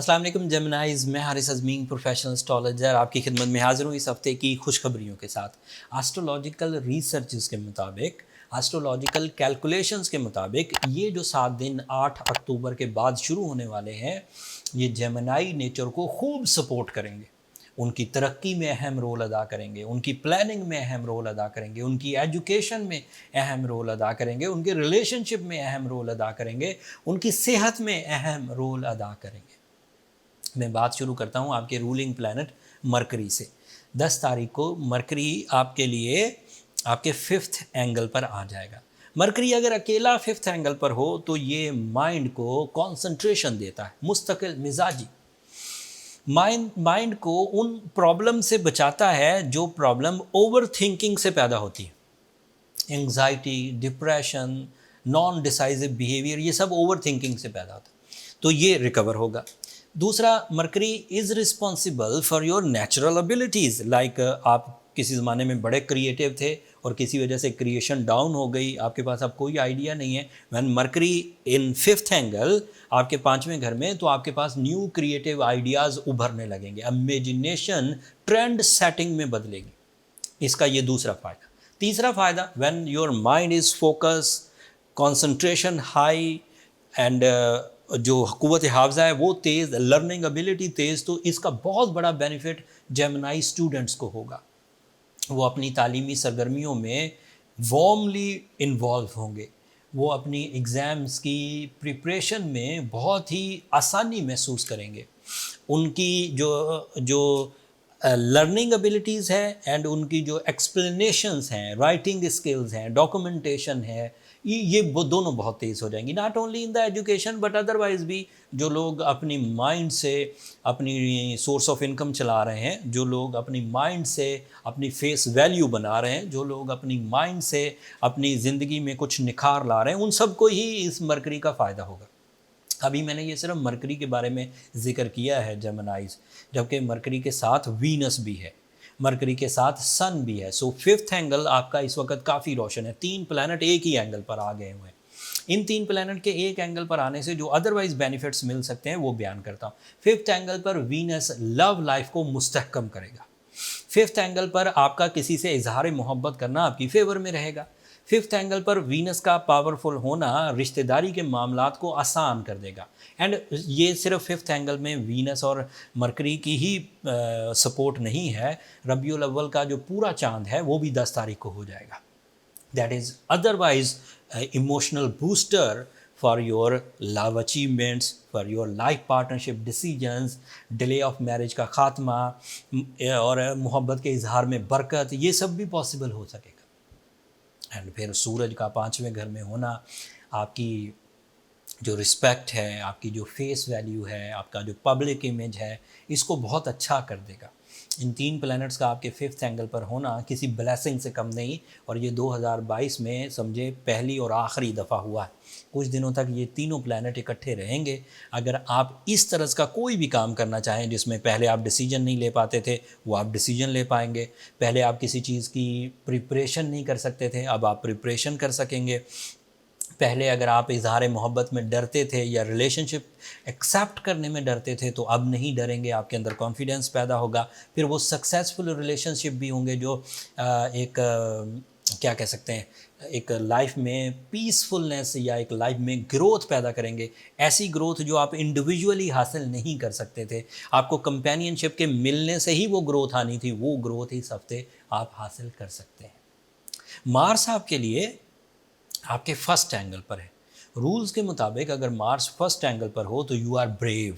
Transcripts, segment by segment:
अस्सलाम वालेकुम जेमिनाइज़, मैं हारिस अज़मीन प्रोफेशनल एस्ट्रोलॉजर आपकी खिदमत में हाज़िर हूँ इस हफ़्ते की खुशखबरियों के साथ। एस्ट्रोलॉजिकल रिसर्चेस के मुताबिक, एस्ट्रोलॉजिकल कैलकुलेशंस के मुताबिक ये जो 7 दिन 8 अक्टूबर के बाद शुरू होने वाले हैं, ये जेमिनाई नेचर को खूब सपोर्ट करेंगे। उनकी तरक्की में अहम रोल अदा करेंगे, उनकी प्लानिंग में अहम रोल अदा करेंगे, उनकी एजुकेशन में अहम रोल अदा करेंगे, उनके रिलेशनशिप में अहम रोल अदा करेंगे, उनकी सेहत में अहम रोल अदा करेंगे। मैं बात शुरू करता हूँ आपके रूलिंग प्लैनेट मरकरी से। 10 तारीख को मरकरी आपके लिए आपके 5th एंगल पर आ जाएगा। मरकरी अगर अकेला 5th एंगल पर हो तो ये माइंड को कंसंट्रेशन देता है, मुस्तकिल मिजाजी। माइंड को उन प्रॉब्लम से बचाता है जो प्रॉब्लम ओवर थिंकिंग से पैदा होती है। Anxiety, depression, non decisive behaviour, ये सब ओवर थिंकिंग से पैदा होता है, तो ये रिकवर होगा। दूसरा, mercury is responsible for your natural abilities. Like आप किसी ज़माने में बड़े क्रिएटिव थे और किसी वजह से क्रिएशन डाउन हो गई, आपके पास अब कोई आइडिया नहीं है। When mercury in 5th angle आपके 5वें घर में, तो आपके पास न्यू क्रिएटिव आइडियाज़ उभरने लगेंगे, इमेजिनेशन ट्रेंड सेटिंग में बदलेगी। इसका ये दूसरा फ़ायदा। तीसरा फ़ायदा, when your mind is focus, concentration high and जो क़ुव्वत हाफ़ज़ा है वो तेज़, लर्निंग एबिलिटी तेज़, तो इसका बहुत बड़ा बेनिफिट जेमिनाई स्टूडेंट्स को होगा। वो अपनी तालीमी सरगर्मियों में वार्मली इन्वॉल्व होंगे, वो अपनी एग्ज़ाम्स की प्रिपरेशन में बहुत ही आसानी महसूस करेंगे। उनकी जो जो लर्निंग एबिलिटीज़ है एंड उनकी जो एक्सप्लेनेशंस हैं, राइटिंग स्किल्स हैं, डॉक्यूमेंटेशन है, ये वो दोनों बहुत तेज़ हो जाएंगी। Not only in the education but otherwise भी। जो लोग अपनी माइंड से अपनी सोर्स ऑफ इनकम चला रहे हैं, जो लोग अपनी माइंड से अपनी फेस वैल्यू बना रहे हैं, जो लोग अपनी माइंड से अपनी ज़िंदगी में कुछ निखार ला रहे हैं, उन सबको ही इस मरकरी का फ़ायदा होगा। अभी मैंने ये सिर्फ मरकरी के बारे में ज़िक्र किया है जेमिनाइज़, जबकि मरकरी के साथ वीनस भी है, मरकरी के साथ सन भी है। सो 5th एंगल आपका इस वक्त काफ़ी रोशन है। 3 प्लैनेट एक ही एंगल पर आ गए हुए हैं। इन 3 प्लैनेट के एक एंगल पर आने से जो अदरवाइज बेनिफिट्स मिल सकते हैं वो बयान करता हूँ। 5th एंगल पर वीनस लव लाइफ को मुस्तहकम करेगा। 5th एंगल पर आपका किसी से इजहार मोहब्बत करना आपकी फेवर में रहेगा। 5th एंगल पर वीनस का पावरफुल होना रिश्तेदारी के मामलात को आसान कर देगा। एंड ये सिर्फ 5th एंगल में वीनस और मरकरी की ही सपोर्ट नहीं है, रबीउल अव्वल का जो पूरा चांद है वो भी 10 तारीख को हो जाएगा। That is otherwise emotional booster for your love achievements, for your life partnership decisions, delay of marriage का ख़ात्मा और मोहब्बत के इजहार में बरकत, ये सब भी पॉसिबल हो सकेगा। एंड फिर सूरज का 5वें घर में होना आपकी जो रिस्पेक्ट है, आपकी जो फेस वैल्यू है, आपका जो पब्लिक इमेज है, इसको बहुत अच्छा कर देगा। इन 3 प्लैनेट्स का आपके 5th एंगल पर होना किसी ब्लेसिंग से कम नहीं, और ये 2022 में समझे पहली और आखिरी दफ़ा हुआ है। कुछ दिनों तक ये तीनों प्लैनेट इकट्ठे रहेंगे। अगर आप इस तरह का कोई भी काम करना चाहें जिसमें पहले आप डिसीजन नहीं ले पाते थे, वो आप डिसीजन ले पाएंगे। पहले आप किसी चीज़ की प्रिपरेशन नहीं कर सकते थे, अब आप प्रिपरेशन कर सकेंगे। पहले अगर आप इजहार मोहब्बत में डरते थे या रिलेशनशिप एक्सेप्ट करने में डरते थे, तो अब नहीं डरेंगे, आपके अंदर कॉन्फिडेंस पैदा होगा। फिर वो सक्सेसफुल रिलेशनशिप भी होंगे जो क्या कह सकते हैं, एक लाइफ में पीसफुलनेस या एक लाइफ में ग्रोथ पैदा करेंगे। ऐसी ग्रोथ जो आप इंडिविजुअली हासिल नहीं कर सकते थे, आपको कंपेनियनशिप के मिलने से ही वो ग्रोथ आनी थी, वो ग्रोथ इस हफ्ते आप हासिल कर सकते हैं। मार्स आपके लिए आपके 1st एंगल पर है। रूल्स के मुताबिक अगर मार्स 1st एंगल पर हो तो you are brave,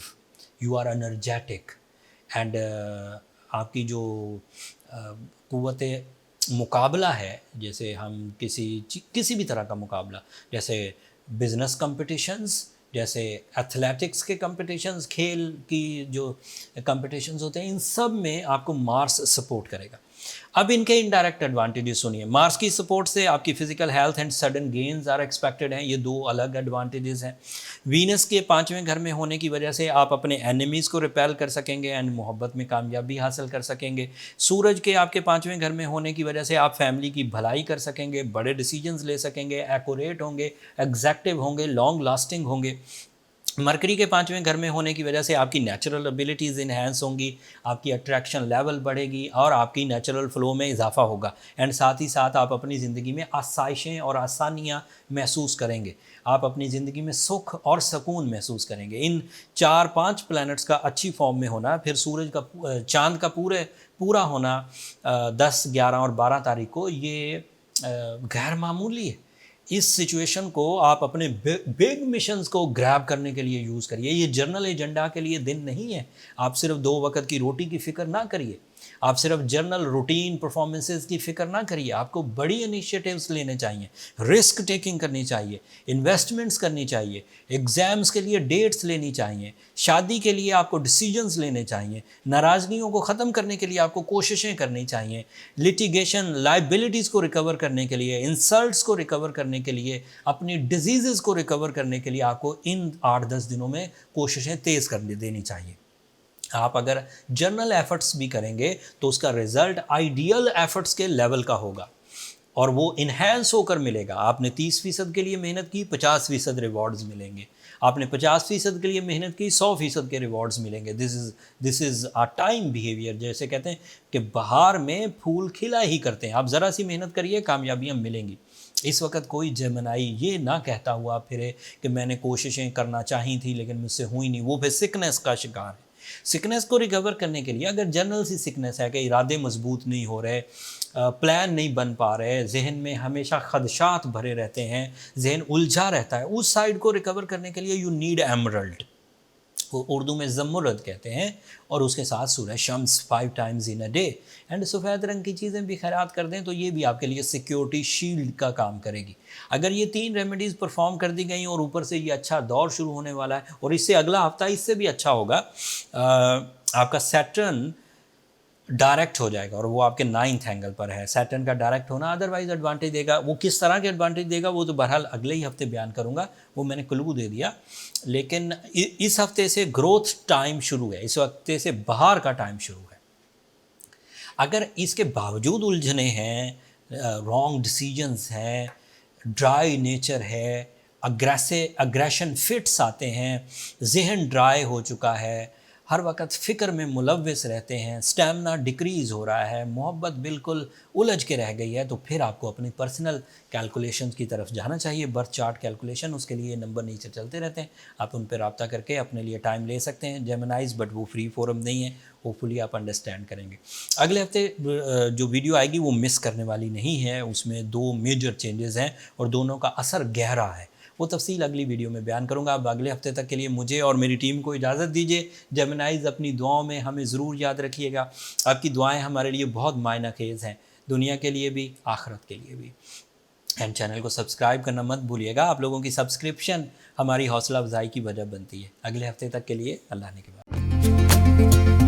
you are energetic and आपकी जो क़ुव्वत मुकाबला है, जैसे हम किसी भी तरह का मुकाबला, जैसे बिज़नेस कंपटीशंस, जैसे एथलेटिक्स के कंपटीशंस, खेल की जो कंपटीशंस होते हैं, इन सब में आपको मार्स सपोर्ट करेगा। अब इनके इनडायरेक्ट एडवांटेजेस सुनिए। मार्स की सपोर्ट से आपकी physical health and sudden gains are expected हैं, ये 2 अलग एडवांटेजेस हैं। वीनस के 5वें घर में होने की वजह से आप अपने एनिमीज़ को रिपेल कर सकेंगे एंड मोहब्बत में कामयाबी हासिल कर सकेंगे। सूरज के आपके 5वें घर में होने की वजह से आप फैमिली की भलाई कर सकेंगे, बड़े डिसीजंस ले सकेंगे, एक्यूरेट होंगे, एग्जैक्टिव होंगे, लॉन्ग लास्टिंग होंगे। मरकरी के 5वें घर में होने की वजह से आपकी नेचुरल एबिलिटीज़ इन्हेंस होंगी, आपकी अट्रैक्शन लेवल बढ़ेगी और आपकी नेचुरल फ्लो में इजाफा होगा। एंड साथ ही साथ आप अपनी ज़िंदगी में आसाइशें और आसानियाँ महसूस करेंगे। आप अपनी ज़िंदगी में सुख और सुकून महसूस करेंगे। इन 4-5 प्लैनेट्स का अच्छी फॉर्म में होना, फिर सूरज का चाँद का पूरा होना 10, 11 और 12 तारीख को, ये गैर मामूली है। इस सिचुएशन को आप अपने बिग मिशंस को ग्रैब करने के लिए यूज़ करिए। ये जर्नल एजेंडा के लिए दिन नहीं है। आप सिर्फ 2 वक़्त की रोटी की फ़िक्र ना करिए। आप सिर्फ जर्नल रूटीन परफॉर्मेंसेस की फ़िक्र ना करिए। आपको बड़ी इनिशिएटिव्स लेने चाहिए, रिस्क टेकिंग करनी चाहिए, इन्वेस्टमेंट्स करनी चाहिए, एग्ज़ाम्स के लिए डेट्स लेनी चाहिए, शादी के लिए आपको डिसीजंस लेने चाहिए, नाराज़गियों को ख़त्म करने के लिए आपको कोशिशें करनी चाहिए, लिटिगेशन लाइबिलिटीज़ को रिकवर करने के लिए, इंसल्ट्स को रिकवर करने के लिए, अपनी डिजीज़ को रिकवर करने के लिए आपको इन 8-10 दिनों में कोशिशें तेज़ कर देनी चाहिए। आप अगर जर्नल एफर्ट्स भी करेंगे तो उसका रिजल्ट आइडियल एफर्ट्स के लेवल का होगा और वो इन्हेंस होकर मिलेगा। आपने 30% के लिए मेहनत की, 50% रिवॉर्ड्स मिलेंगे। आपने 50% के लिए मेहनत की, 100% के रिवॉर्ड्स मिलेंगे। This is a time behaviour. जैसे कहते हैं कि बहार में फूल खिला ही करते हैं। आप ज़रा सी मेहनत करिए, कामयाबियाँ मिलेंगी। इस वक्त कोई जेमिनी ये ना कहता हुआ फिरे कि मैंने कोशिशें करना चाही थी लेकिन मुझसे हुई नहीं, वो फिर सिकनेस का शिकार है। सिकनेस को रिकवर करने के लिए, अगर जनरल सी सिकनेस है कि इरादे मजबूत नहीं हो रहे, प्लान नहीं बन पा रहे, जहन में हमेशा खदशात भरे रहते हैं, जहन उलझा रहता है, उस साइड को रिकवर करने के लिए यू नीड एमरल्ड, वो उर्दू में ज़म्मुरद कहते हैं, और उसके साथ सूरह Shams 5 times in a day. And सफ़ेद रंग की चीज़ें भी खैरात कर दें तो ये भी आपके लिए सिक्योरिटी शील्ड का काम करेगी। अगर ये 3 रेमेडीज़ परफॉर्म कर दी गई और ऊपर से ये अच्छा दौर शुरू होने वाला है और इससे अगला हफ्ता इससे भी अच्छा होगा, आपका सैटर्न डायरेक्ट हो जाएगा और वो आपके 9th एंगल पर है। सैटर्न का डायरेक्ट होना अदरवाइज एडवांटेज देगा। वो किस तरह के एडवांटेज देगा वो तो बहरहाल अगले ही हफ्ते बयान करूंगा, वो मैंने क्लू दे दिया। लेकिन इस हफ्ते से ग्रोथ टाइम शुरू है, इस हफ्ते से बाहर का टाइम शुरू है। अगर इसके बावजूद उलझने हैं, रॉन्ग डिसीजंस हैं, ड्राई नेचर है, अग्रेशन फिट्स आते हैं, जहन ड्राई हो चुका है, हर वक्त फ़िक्र में मुलव्वस रहते हैं, स्टैमिना डिक्रीज़ हो रहा है, मोहब्बत बिल्कुल उलझ के रह गई है, तो फिर आपको अपनी पर्सनल कैलकुलेशंस की तरफ जाना चाहिए। बर्थ चार्ट कैलकुलेशन, उसके लिए नंबर नीचे चलते रहते हैं, आप उन पर रब्ता करके अपने लिए टाइम ले सकते हैं। जेमिनाइज, बट वो फ्री फोरम नहीं है, होपफुली आप अंडरस्टैंड करेंगे। अगले हफ्ते जो वीडियो आएगी वो मिस करने वाली नहीं है, उसमें 2 मेजर चेंजेस हैं और दोनों का असर गहरा है। वो तफसील अगली वीडियो में बयान करूंगा। अब अगले हफ्ते तक के लिए मुझे और मेरी टीम को इजाज़त दीजिए। जेमिनाइज, अपनी दुआओं में हमें ज़रूर याद रखिएगा। आपकी दुआएं हमारे लिए बहुत मायना खेज़ हैं, दुनिया के लिए भी, आखिरत के लिए भी। एंड चैनल को सब्सक्राइब करना मत भूलिएगा। आप लोगों की सब्सक्रिप्शन हमारी हौसला अफजाई की वजह बनती है। अगले हफ्ते तक के लिए अल्लाह ने के बाद।